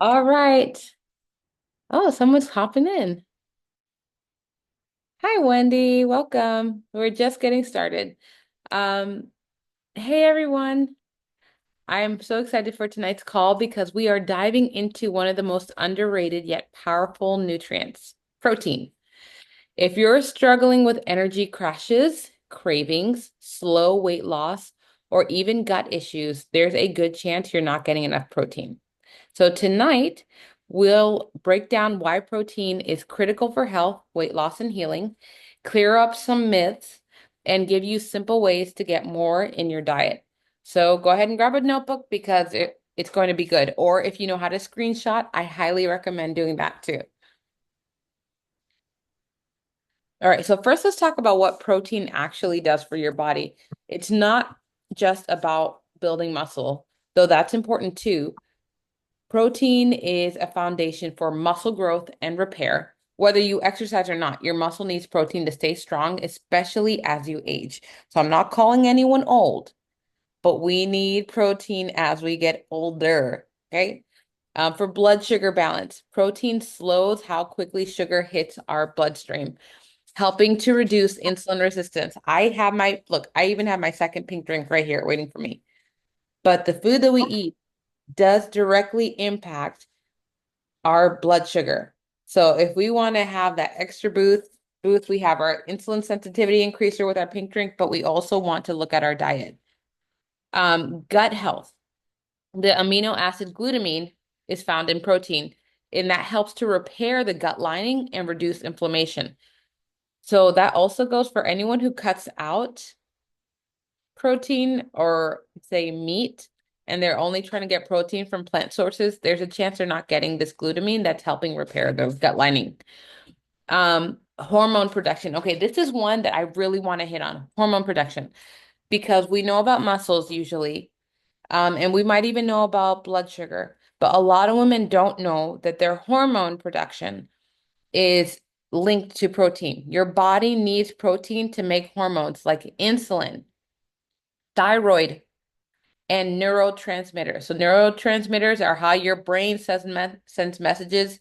All right. Oh, someone's hopping in. Hi, Wendy. Welcome. We're just getting started. Um, hey, everyone. I am so excited for tonight's call because we are diving into one of the most underrated yet powerful nutrients, protein. If you're struggling with energy crashes, cravings, slow weight loss, or even gut issues, there's a good chance you're not getting enough protein. So tonight, we'll break down why protein is critical for health, weight loss, and healing, clear up some myths, and give you simple ways to get more in your diet. So go ahead and grab a notebook because it's going to be good. Or if you know how to screenshot, I highly recommend doing that too. All right, so first let's talk about what protein actually does for your body. It's not just about building muscle, though that's important too. Protein is a foundation for muscle growth and repair. Whether you exercise or not, your muscle needs protein to stay strong, especially as you age. So I'm not calling anyone old, but we need protein as we get older. Okay. For blood sugar balance, protein slows how quickly sugar hits our bloodstream, helping to reduce insulin resistance. I even have my second pink drink right here waiting for me. But the food that we eat does directly impact our blood sugar. So if we want to have that extra boost, we have our insulin sensitivity increaser with our pink drink, but we also want to look at our diet. Gut health. The amino acid glutamine is found in protein, and that helps to repair the gut lining and reduce inflammation. So that also goes for anyone who cuts out protein or say meat, and they're only trying to get protein from plant sources. There's a chance they're not getting this glutamine that's helping repair the gut lining. Hormone production. Okay, this is one that I really want to hit on, hormone production, because we know about muscles usually, and we might even know about blood sugar, but a lot of women don't know that their hormone production is linked to protein. Your body needs protein to make hormones like insulin, thyroid, and neurotransmitters. So neurotransmitters are how your brain sends messages,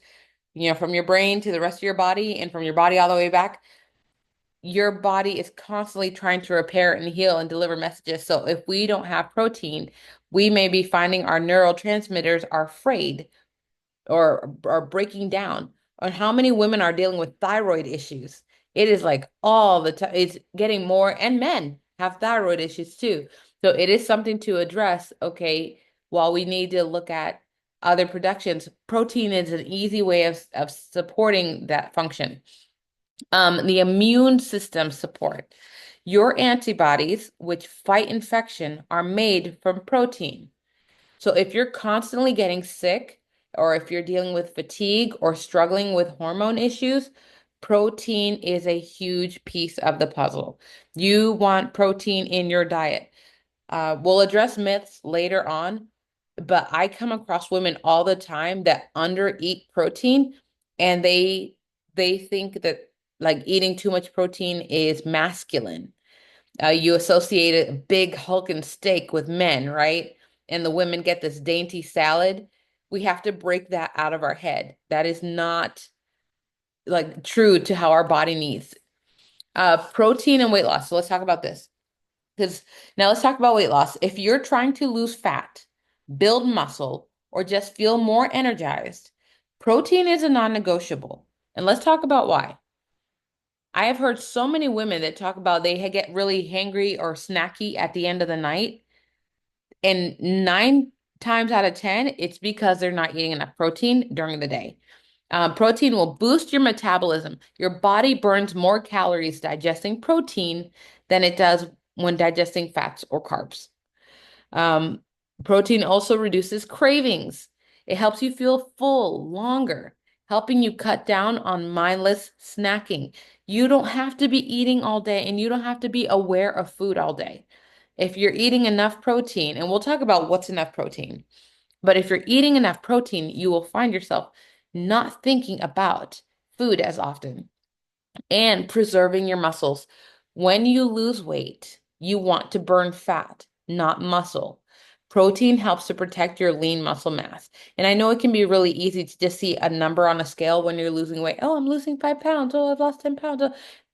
from your brain to the rest of your body and from your body all the way back. Your body is constantly trying to repair and heal and deliver messages. So if we don't have protein, we may be finding our neurotransmitters are frayed or are breaking down. On how many women are dealing with thyroid issues? It is like all the time. It's getting more, and men have thyroid issues too. So it is something to address. Okay, while we need to look at other productions, protein is an easy way of supporting that function. The immune system support. Your antibodies, which fight infection, are made from protein. So if you're constantly getting sick, or if you're dealing with fatigue or struggling with hormone issues, protein is a huge piece of the puzzle. You want protein in your diet. We'll address myths later on, but I come across women all the time that undereat protein, and they think that like eating too much protein is masculine. You associate a big hulking steak with men, right? And the women get this dainty salad. We have to break that out of our head. That is not like true to how our body needs. Protein and weight loss. So let's talk about this. Because now let's talk about weight loss. If you're trying to lose fat, build muscle, or just feel more energized, protein is a non-negotiable. And let's talk about why. I have heard so many women that talk about they get really hangry or snacky at the end of the night. And 9 times out of 10, it's because they're not eating enough protein during the day. Protein will boost your metabolism. Your body burns more calories digesting protein than it does when digesting fats or carbs. Um, Protein also reduces cravings. It helps you feel full longer, helping you cut down on mindless snacking. You don't have to be eating all day and you don't have to be aware of food all day. If you're eating enough protein, and we'll talk about what's enough protein, but if you're eating enough protein, you will find yourself not thinking about food as often and preserving your muscles. When you lose weight, you want to burn fat, not muscle. Protein helps to protect your lean muscle mass. And I know it can be really easy to just see a number on a scale when you're losing weight. Oh, I'm losing 5 pounds. Oh, I've lost 10 pounds.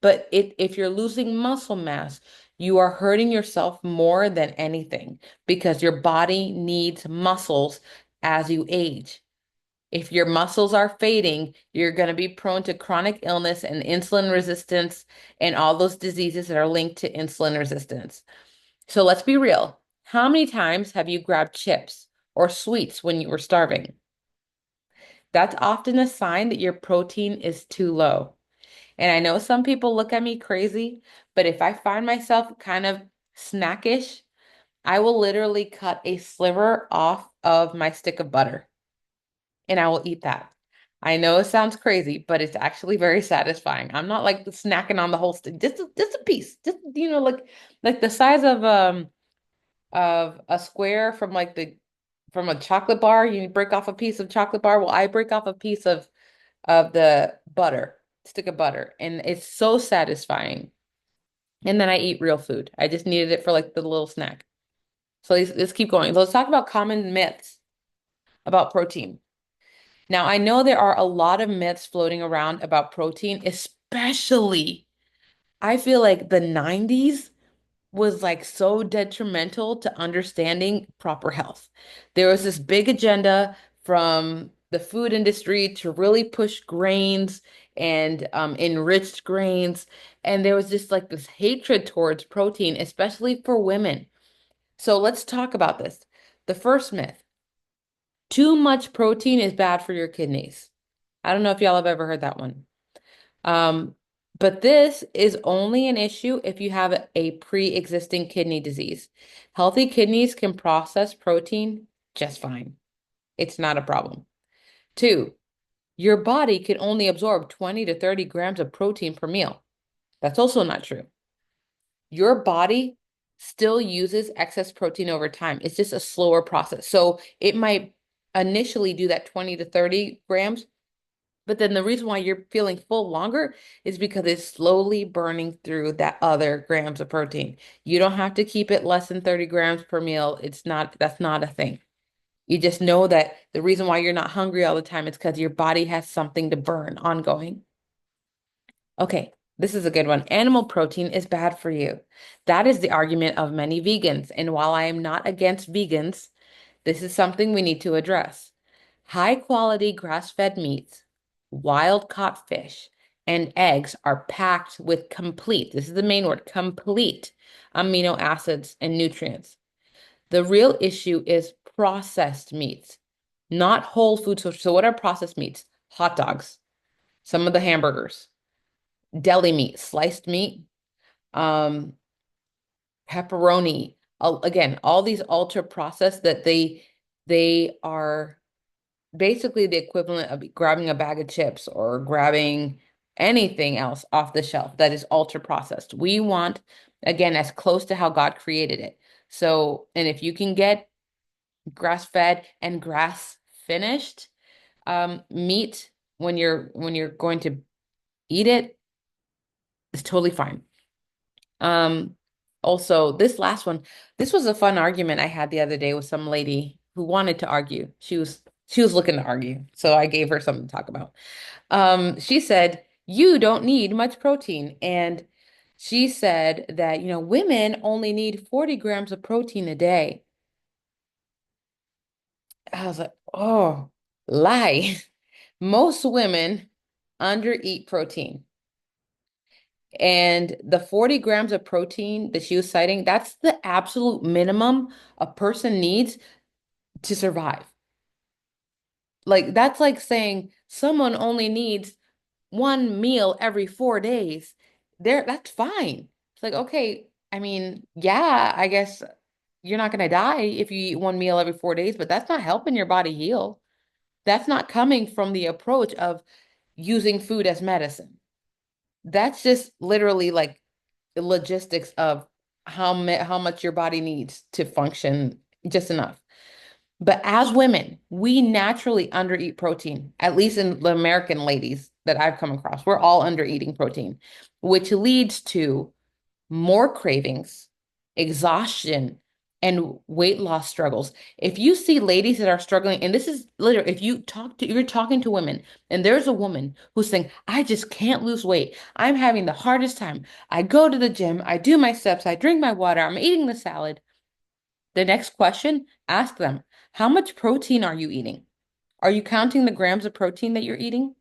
But if you're losing muscle mass, you are hurting yourself more than anything because your body needs muscles as you age. If your muscles are fading, you're going to be prone to chronic illness and insulin resistance and all those diseases that are linked to insulin resistance. So let's be real. How many times have you grabbed chips or sweets when you were starving? That's often a sign that your protein is too low. And I know some people look at me crazy, but if I find myself kind of snackish, I will literally cut a sliver off of my stick of butter and I will eat that. I know it sounds crazy, but it's actually very satisfying. I'm not like snacking on the whole stick, just a piece, just like the size of a square from like the from a chocolate bar. You break off a piece of chocolate bar. Well, I break off a piece of the butter, stick of butter, and it's so satisfying. And then I eat real food. I just needed it for like the little snack. So let's keep going. Let's talk about common myths about protein. Now, I know there are a lot of myths floating around about protein, especially I feel like the 90s was like so detrimental to understanding proper health. There was this big agenda from the food industry to really push grains and enriched grains. And there was just like this hatred towards protein, especially for women. So let's talk about this. The first myth, too much protein is bad for your kidneys. I don't know if y'all have ever heard that one. Um, but this is only an issue if you have a pre-existing kidney disease. Healthy kidneys can process protein just fine. It's not a problem. Two, your body can only absorb 20 to 30 grams of protein per meal. That's also not true. Your body still uses excess protein over time. It's just a slower process. So it might initially do that 20 to 30 grams, but then the reason why you're feeling full longer is because it's slowly burning through that other grams of protein. You don't have to keep it less than 30 grams per meal. That's not a thing. You just know that the reason why you're not hungry all the time is because your body has something to burn ongoing. Okay, this is a good one. Animal protein is bad for you. That is the argument of many vegans. And while I am not against vegans, this is something we need to address. High quality grass-fed meats, wild caught fish, and eggs are packed with this is the main word, complete amino acids and nutrients. The real issue is processed meats, not whole food sources. So what are processed meats? Hot dogs, some of the hamburgers, deli meat, sliced meat, um, pepperoni. Again, all these ultra processed that they are basically the equivalent of grabbing a bag of chips or grabbing anything else off the shelf that is ultra processed. We want, again, as close to how God created it. So, and if you can get grass-fed and grass finished meat when you're going to eat it, it's totally fine. Um, Also, this last one, this was a fun argument I had the other day with some lady who wanted to argue. She was looking to argue, so I gave her something to talk about. She said, "You don't need much protein." And she said that, women only need 40 grams of protein a day. I was like, "Oh, lie." Most women undereat protein. And the 40 grams of protein that she was citing, that's the absolute minimum a person needs to survive. Like, that's like saying someone only needs one meal every 4 days. That's fine. It's like, okay, I mean, yeah, I guess you're not going to die if you eat one meal every 4 days, but that's not helping your body heal. That's not coming from the approach of using food as medicine. That's just literally like the logistics of how much your body needs to function just enough. But as women, we naturally undereat protein, at least in the American ladies that I've come across. We're all under eating protein, which leads to more cravings, exhaustion, and weight loss struggles. If you see ladies that are struggling, and this is literally, if you're talking to women, and there's a woman who's saying, I just can't lose weight. I'm having the hardest time. I go to the gym, I do my steps, I drink my water, I'm eating the salad. The next question, ask them, how much protein are you eating? Are you counting the grams of protein that you're eating?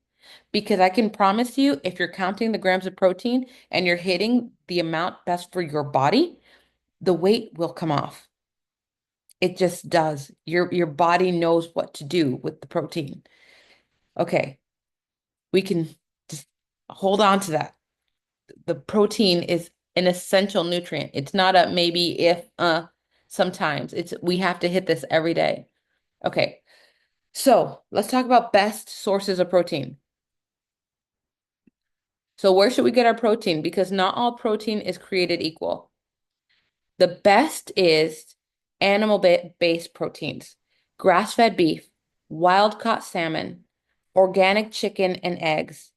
Because I can promise you, if you're counting the grams of protein and you're hitting the amount best for your body, the weight will come off. It just does. Your body knows what to do with the protein. Okay, we can just hold on to that. The protein is an essential nutrient. It's not a maybe if sometimes. It's we have to hit this every day. Okay. So, let's talk about best sources of protein. So, where should we get our protein? Because not all protein is created equal. The best is animal-based proteins, grass-fed beef, wild-caught salmon, organic chicken and eggs,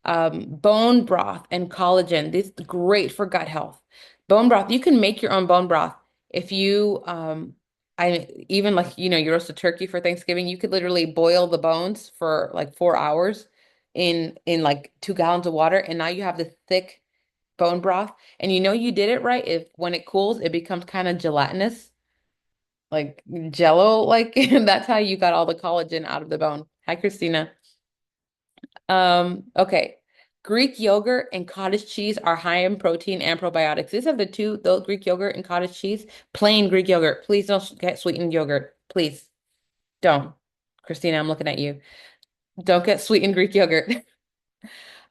bone broth and collagen. This is great for gut health. Bone broth, you can make your own bone broth. If you, I even like, you roast a turkey for Thanksgiving, you could literally boil the bones for like 4 hours in like 2 gallons of water, and now you have this thick bone broth. And you did it right if when it cools, it becomes kind of gelatinous, like jello, like that's how you got all the collagen out of the bone. Hi, Christina. Okay. Greek yogurt and cottage cheese are high in protein and probiotics. These are the two, those Greek yogurt and cottage cheese, plain Greek yogurt. Please don't get sweetened yogurt. Please don't. Christina, I'm looking at you. Don't get sweetened Greek yogurt.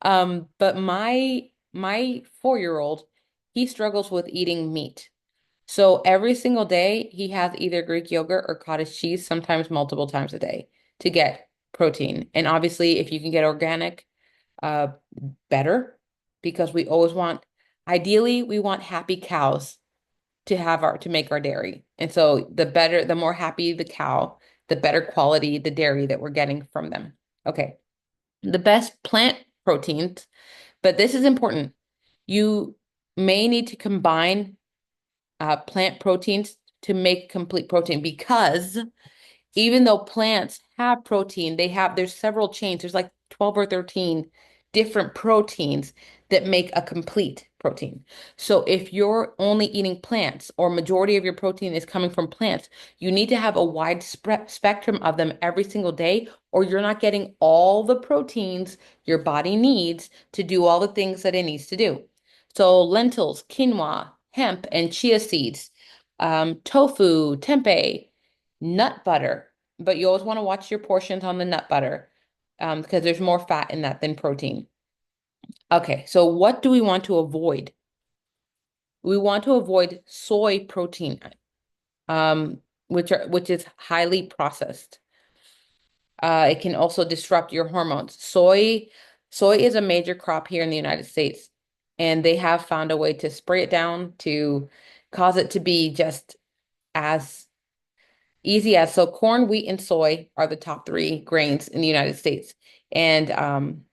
But my 4-year-old, he struggles with eating meat. So every single day he has either Greek yogurt or cottage cheese, sometimes multiple times a day to get protein. And obviously, if you can get organic, uh, better because we always want, ideally, we want happy cows to make our dairy. And so the more happy the cow, the better quality the dairy that we're getting from them. Okay. The best plant proteins, but this is important. You may need to combine plant proteins to make complete protein because even though plants have protein, there's several chains. There's like 12 or 13 different proteins that make a complete protein. So if you're only eating plants or majority of your protein is coming from plants, you need to have a wide spectrum of them every single day, or you're not getting all the proteins your body needs to do all the things that it needs to do. So lentils, quinoa, hemp, and chia seeds, tofu, tempeh, nut butter, but you always want to watch your portions on the nut butter because there's more fat in that than protein. Okay, so what do we want to avoid? We want to avoid soy protein, which is highly processed. It can also disrupt your hormones. Soy is a major crop here in the United States, and they have found a way to spray it down to cause it to be just as easy as so corn, wheat, and soy are the top three grains in the United States. And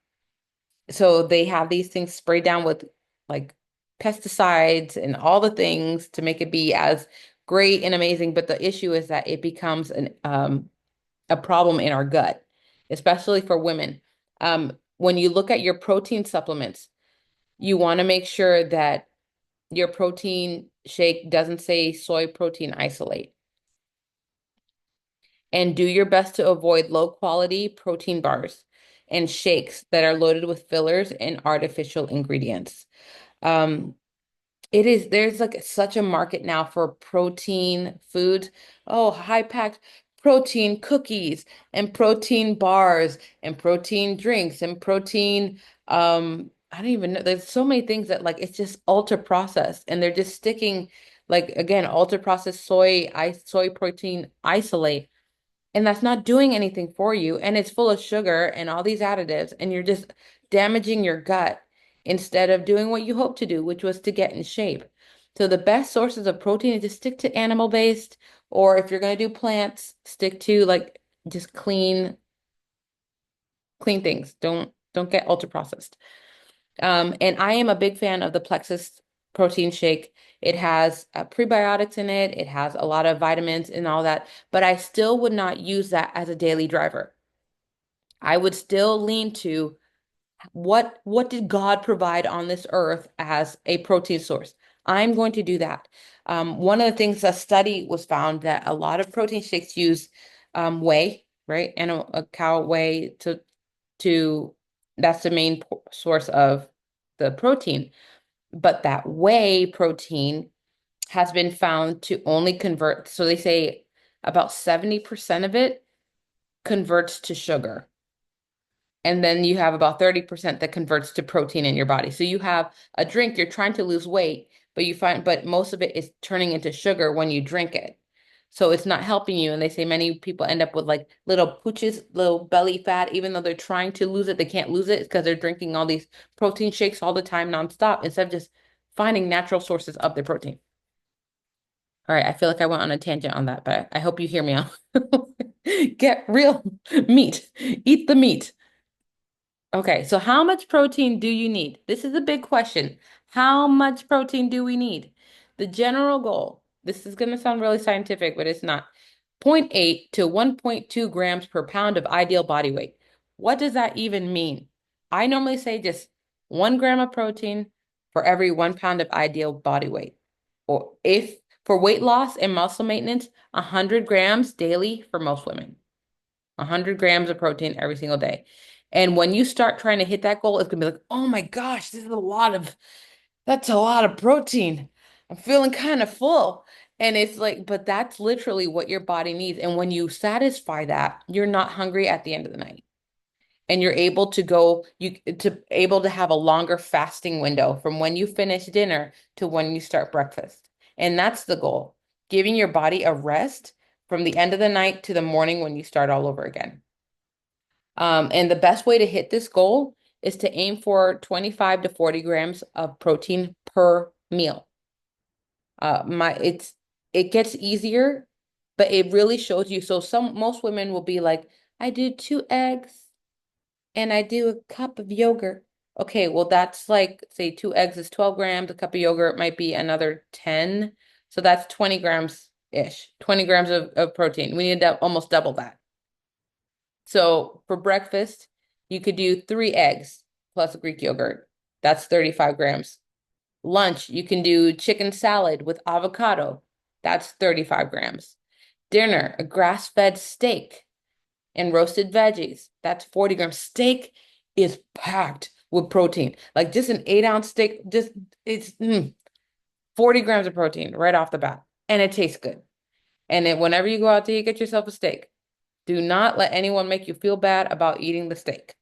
so they have these things sprayed down with like pesticides and all the things to make it be as great and amazing. But the issue is that it becomes a problem in our gut, especially for women. When you look at your protein supplements, you want to make sure that your protein shake doesn't say soy protein isolate. And do your best to avoid low quality protein bars and shakes that are loaded with fillers and artificial ingredients. Um, there's like such a market now for protein foods. Oh, high packed protein cookies and protein bars and protein drinks and protein, I don't even know. There's so many things that like it's just ultra processed and they're just sticking like again, ultra processed soy protein isolate, and that's not doing anything for you. And it's full of sugar and all these additives, and you're just damaging your gut instead of doing what you hope to do, which was to get in shape. So the best sources of protein is to stick to animal-based, or if you're going to do plants, stick to like just clean things. Don't get ultra processed. And I am a big fan of the Plexus protein shake. It has prebiotics in it. It has a lot of vitamins and all that, but I still would not use that as a daily driver. I would still lean to what did God provide on this earth as a protein source? I'm going to do that. One of the things, a study was found that a lot of protein shakes use whey, right? And a cow whey to that's the main source of the protein. But that whey protein has been found to only convert, so they say about 70% of it converts to sugar. And then you have about 30% that converts to protein in your body. So you have a drink, you're trying to lose weight, but most of it is turning into sugar when you drink it. So it's not helping you. And they say many people end up with like little pooches, little belly fat, even though they're trying to lose it, they can't lose it because they're drinking all these protein shakes all the time nonstop instead of just finding natural sources of their protein. All right, I feel like I went on a tangent on that, but I hope you hear me out. Get real meat. Eat the meat. Okay, so how much protein do you need? This is a big question. How much protein do we need? The general goal, this is going to sound really scientific, but it's not. Zero point 0.8 to 1.2 grams per pound of ideal body weight. What does that even mean? I normally say just 1 gram of protein for every 1 pound of ideal body weight. Or if for weight loss and muscle maintenance, 100 grams daily for most women. 100 grams of protein every single day. And when you start trying to hit that goal, it's gonna be like, oh my gosh, that's a lot of protein. I'm feeling kind of full. And it's like, but that's literally what your body needs. And when you satisfy that, you're not hungry at the end of the night. And you're able to able to have a longer fasting window from when you finish dinner to when you start breakfast. And that's the goal, giving your body a rest from the end of the night to the morning when you start all over again. And the best way to hit this goal is to aim for 25 to 40 grams of protein per meal. It gets easier, but it really shows you. So most women will be like, I do 2 eggs and I do a cup of yogurt. Okay, well that's like say 2 eggs is 12 grams, a cup of yogurt might be another 10. So that's 20 grams ish, 20 grams of protein. We need to almost double that. So for breakfast, you could do 3 eggs plus Greek yogurt. That's 35 grams. Lunch, you can do chicken salad with avocado. That's 35 grams. Dinner, a grass-fed steak and roasted veggies. That's 40 grams. Steak is packed with protein. Like just an 8-ounce steak, just it's 40 grams of protein right off the bat. And it tastes good. And then whenever you go out to eat, get yourself a steak. Do not let anyone make you feel bad about eating the steak.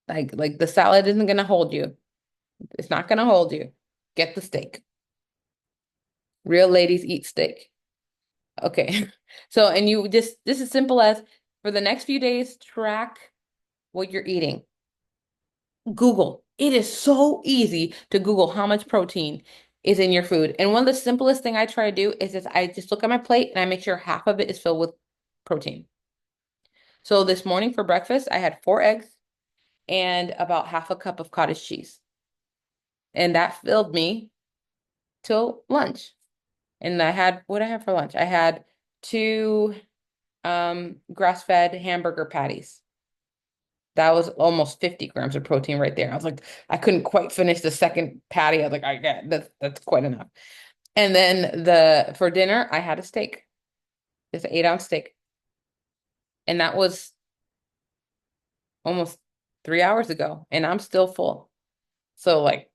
Like the salad isn't gonna hold you. It's not gonna hold you. Get the steak. Real ladies eat steak. Okay. So, and you just, this is simple as for the next few days, track what you're eating. Google. It is so easy to Google how much protein is in your food. And one of the simplest thing I try to do is just I just look at my plate and I make sure half of it is filled with protein. So this morning for breakfast, I had 4 eggs and about half a cup of cottage cheese. And that filled me till lunch. And I had what I had for lunch. I had two grass-fed hamburger patties. That was almost 50 grams of protein right there. I was like, I couldn't quite finish the second patty. I was like, I get that's quite enough. And then for dinner, I had a steak, just an 8-ounce steak. And that was almost 3 hours ago. And I'm still full. So like,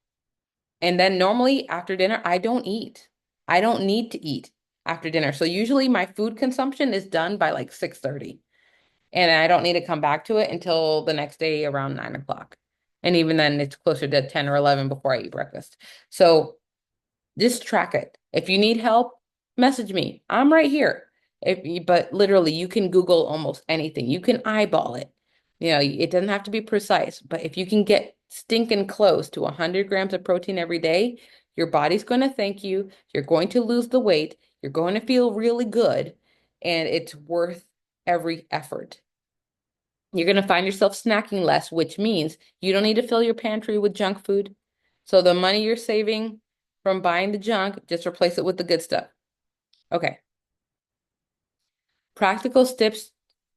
and then normally after dinner, I don't eat. I don't need to eat after dinner. So usually my food consumption is done by like 6:30. And I don't need to come back to it until the next day around 9 o'clock. And even then, it's closer to 10 or 11 before I eat breakfast. So just track it. If you need help, message me. I'm right here. But literally, you can Google almost anything. You can eyeball it. You know, it doesn't have to be precise, but if you can get stinking close to 100 grams of protein every day, your body's going to thank you. You're going to lose the weight. You're going to feel really good, and it's worth every effort. You're going to find yourself snacking less, which means you don't need to fill your pantry with junk food. So the money you're saving from buying the junk, just replace it with the good stuff. Okay. Practical tips,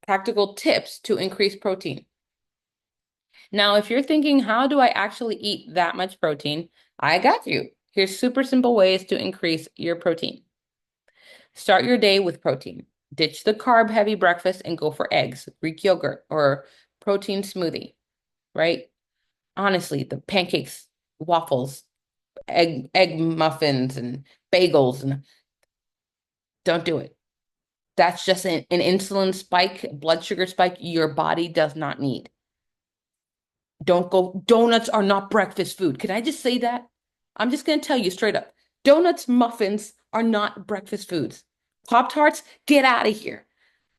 practical tips to increase protein. Now, if you're thinking, how do I actually eat that much protein? I got you. Here's super simple ways to increase your protein. Start your day with protein. Ditch the carb heavy breakfast and go for eggs, Greek yogurt, or protein smoothie, right? Honestly, the pancakes, waffles, egg muffins and bagels and don't do it. That's just an insulin spike, blood sugar spike your body does not need. Don't go, donuts are not breakfast food. Can I just say that? I'm just going to tell you straight up. Donuts, muffins are not breakfast foods. Pop-Tarts, get out of here.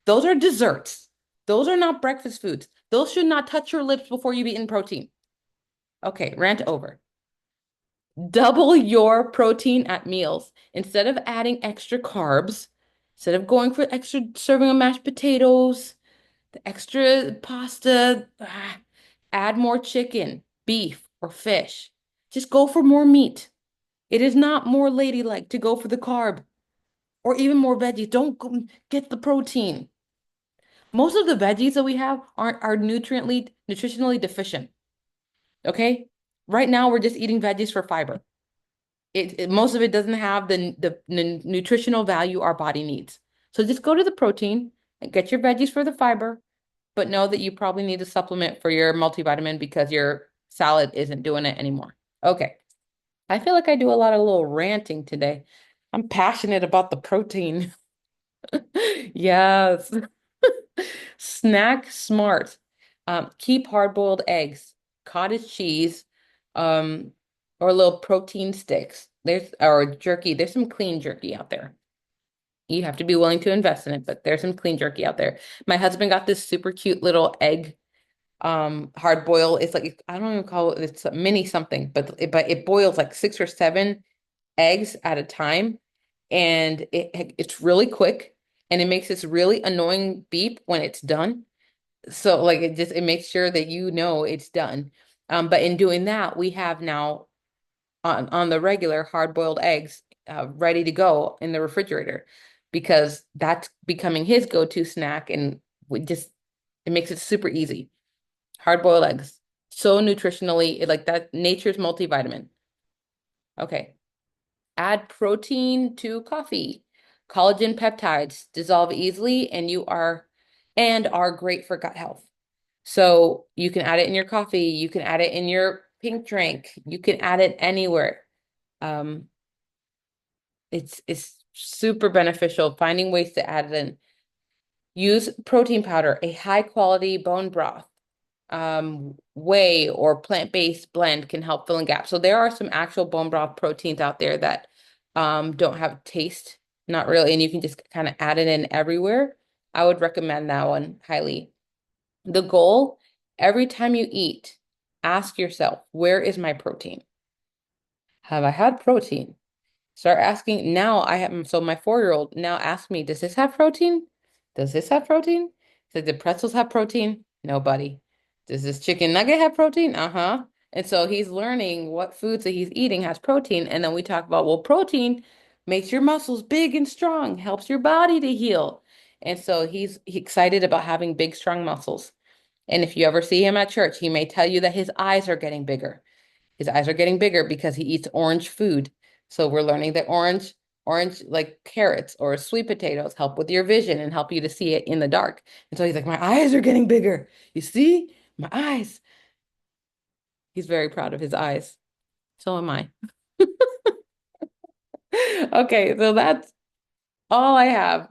Those are desserts. Those are not breakfast foods. Those should not touch your lips before you've eaten protein. Okay, rant over. Double your protein at meals. Instead of adding extra carbs, instead of going for extra serving of mashed potatoes, the extra pasta, add more chicken, beef, or fish. Just go for more meat. It is not more ladylike to go for the carb or even more veggies. Don't go, get the protein. Most of the veggies that we have aren't are nutritionally deficient. Okay? Right now we're just eating veggies for fiber. Most of it doesn't have the nutritional value our body needs. So just go to the protein and get your veggies for the fiber, but know that you probably need a supplement for your multivitamin because your salad isn't doing it anymore. Okay. I feel like I do a lot of little ranting today. I'm passionate about the protein. Yes. Snack smart. Keep hard-boiled eggs, cottage cheese, um, or little protein sticks. Or jerky. There's some clean jerky out there. You have to be willing to invest in it, but there's some clean jerky out there. My husband got this super cute little egg, hard boil. It's like, I don't even call it, it's a mini something, but it boils like 6 or 7 eggs at a time, and it's really quick, and it makes this really annoying beep when it's done. So like it makes sure that you know it's done. But in doing that, we have now on the regular hard-boiled eggs ready to go in the refrigerator because that's becoming his go-to snack, and we just it makes it super easy. Hard-boiled eggs, so nutritionally like that nature's multivitamin. Okay. Add protein to coffee. Collagen peptides dissolve easily and are great for gut health. So you can add it in your coffee, you can add it in your pink drink, you can add it anywhere. Um, it's super beneficial finding ways to add it in. Use protein powder, a high quality bone broth, whey or plant-based blend can help fill in gaps. So there are some actual bone broth proteins out there that don't have taste, not really, and you can just kind of add it in everywhere. I would recommend that one highly. The goal, every time you eat, ask yourself, where is my protein? Have I had protein? Start asking now. So my 4-year-old now asks me, does this have protein? Does this have protein? So did pretzels have protein? No, buddy. Does this chicken nugget have protein? Uh-huh. And so he's learning what foods that he's eating has protein. And then we talk about, well, protein makes your muscles big and strong, helps your body to heal. And so he's excited about having big, strong muscles. And if you ever see him at church, he may tell you that his eyes are getting bigger. His eyes are getting bigger because he eats orange food. So we're learning that orange like carrots or sweet potatoes help with your vision and help you to see it in the dark. And so he's like, my eyes are getting bigger. You see? My eyes. He's very proud of his eyes. So am I. Okay, so that's all I have.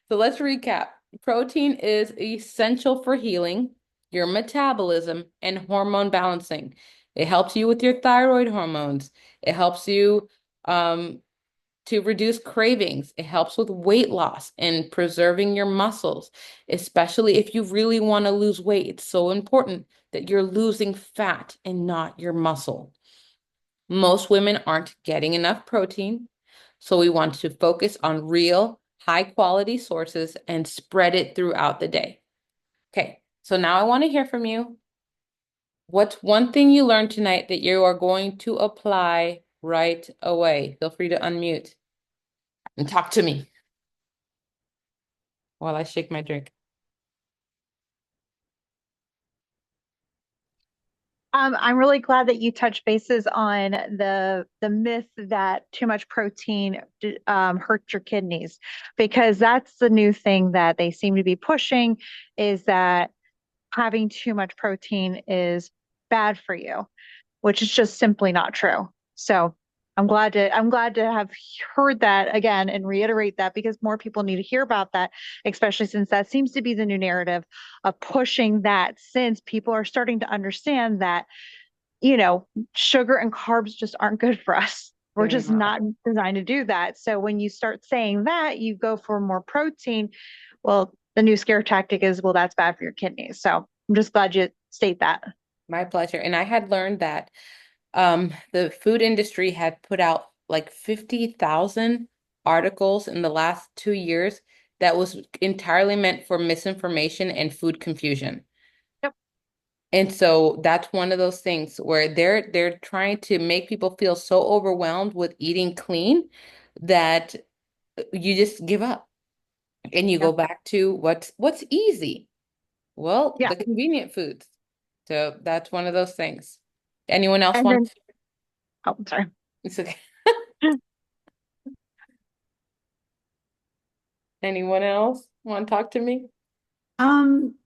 So let's recap. Protein is essential for healing, your metabolism, and hormone balancing. It helps you with your thyroid hormones. It helps you to reduce cravings. It helps with weight loss and preserving your muscles, especially if you really want to lose weight. It's so important that you're losing fat and not your muscle. Most women aren't getting enough protein, so we want to focus on real, high quality sources and spread it throughout the day. Okay, so now I want to hear from you. What's one thing you learned tonight that you are going to apply right away. Feel free to unmute and talk to me while I shake my drink. I'm really glad that you touched bases on the myth that too much protein hurts your kidneys, because that's the new thing that they seem to be pushing, is that having too much protein is bad for you, which is just simply not true. So I'm glad to have heard that again and reiterate that, because more people need to hear about that, especially since that seems to be the new narrative of pushing that, since people are starting to understand that, you know, sugar and carbs just aren't good for us. We're They're just not. not designed to do that. So when you start saying that, you go for more protein. Well, the new scare tactic is, well, that's bad for your kidneys. So I'm just glad you state that. My pleasure. And I had learned that the food industry had put out like 50,000 articles in the last 2 years that was entirely meant for misinformation and food confusion. Yep. And so that's one of those things where they're trying to make people feel so overwhelmed with eating clean that you just give up and you Yeah. go back to what's easy. Well, Yeah. the convenient foods. So that's one of those things. Anyone else And want then, to? oh, I'm sorry. It's okay. Anyone else want to talk to me? Um,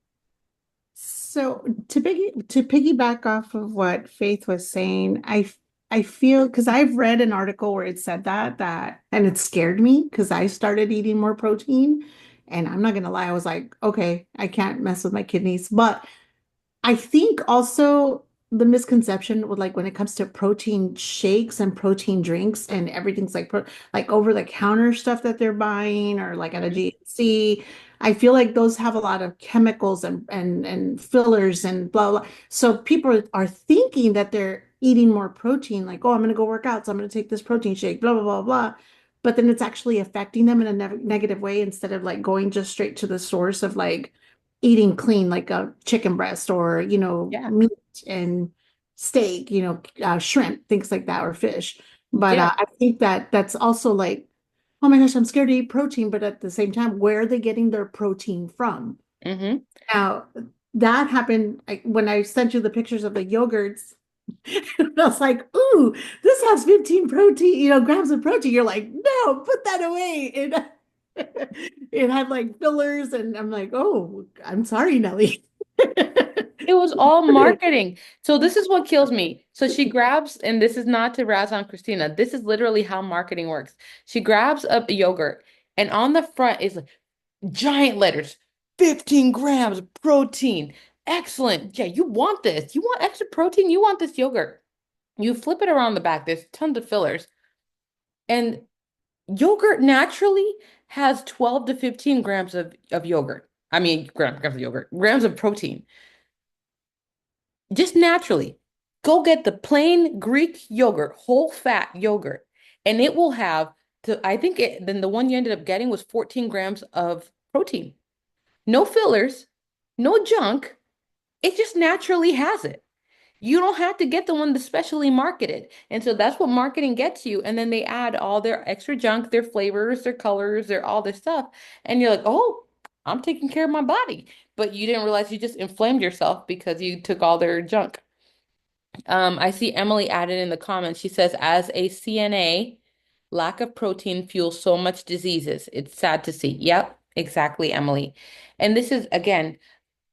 so to piggyback off of what Faith was saying, I feel because I've read an article where it said that and it scared me because I started eating more protein, and I'm not gonna lie, I was like, okay, I can't mess with my kidneys. But I think also the misconception with, like, when it comes to protein shakes and protein drinks and everything's like over the counter stuff that they're buying or like at a Mhm. GNC. I feel like those have a lot of chemicals and fillers and blah blah. So people are thinking that they're eating more protein, like, oh, I'm gonna go work out, so I'm gonna take this protein shake, blah blah blah blah. But then it's actually affecting them in a negative way instead of like going just straight to the source of like eating clean, like a chicken breast or, Yeah. meat and steak, shrimp, things like that, or fish. But Yeah. I think that that's also like, oh my gosh, I'm scared to eat protein. But at the same time, where are they getting their protein from? Hmm. Now, that happened when I sent you the pictures of the yogurts. I was like, ooh, this has 15 protein, grams of protein. You're like, no, put that away. It had like fillers, and I'm like, oh, I'm sorry, Nelly. It was all marketing. So this is what kills me. So she grabs, and this is not to razz on Christina. This is literally how marketing works. She grabs a yogurt, and on the front is like giant letters, 15 grams of protein. Excellent. Yeah, you want this. You want extra protein? You want this yogurt. You flip it around the back. There's tons of fillers. And yogurt naturally has 12 to 15 grams of yogurt. I mean, grams of yogurt, grams of protein. Just naturally. Go get the plain Greek yogurt, whole fat yogurt, and it will have I think then the one you ended up getting was 14 grams of protein. No fillers, no junk. It just naturally has it. You don't have to get the one that's specially marketed. And so that's what marketing gets you. And then they add all their extra junk, their flavors, their colors, their all this stuff. And you're like, oh, I'm taking care of my body. But you didn't realize you just inflamed yourself because you took all their junk. I see Emily added in the comments. She says, as a CNA, lack of protein fuels so much diseases. It's sad to see. Yep, exactly, Emily. And this is, again,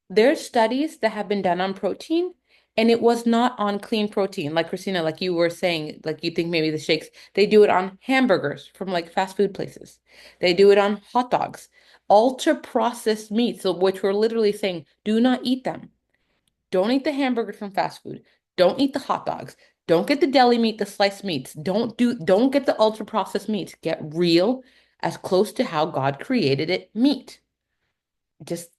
there's studies that have been done on protein, and it was not on clean protein. Like Christina, like you were saying, like you think maybe the shakes, they do it on hamburgers from like fast food places. They do it on hot dogs, ultra processed meats, so which we're literally saying, do not eat them. Don't eat the hamburgers from fast food. Don't eat the hot dogs. Don't get the deli meat, the sliced meats. Don't get the ultra processed meats. Get real, as close to how God created it, meat. Just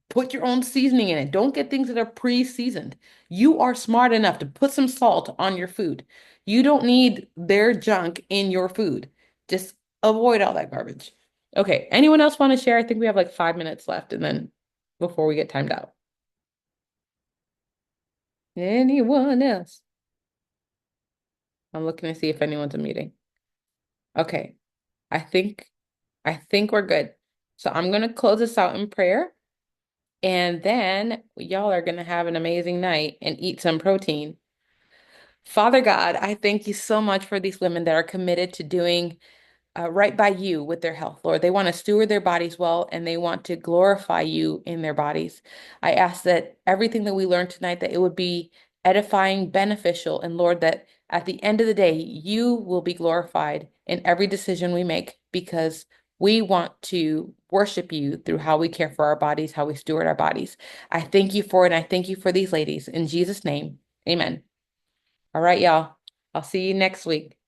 put your own seasoning in it. Don't get things that are pre-seasoned. You are smart enough to put some salt on your food. You don't need their junk in your food. Just avoid all that garbage. Okay, anyone else want to share? I think we have like 5 minutes left and then before we get timed out. Anyone else? I'm looking to see if anyone's unmuting. Okay. I think I think we're good. So I'm gonna close this out in prayer, and then y'all are gonna have an amazing night and eat some protein. Father God, I thank you so much for these women that are committed to doing right by you with their health, Lord. They want to steward their bodies well and they want to glorify you in their bodies. I ask that everything that we learned tonight, that it would be edifying, beneficial, and Lord, that at the end of the day, you will be glorified in every decision we make because we want to worship you through how we care for our bodies, how we steward our bodies. I thank you for it, and I thank you for these ladies. In Jesus' name, amen. All right, y'all. I'll see you next week.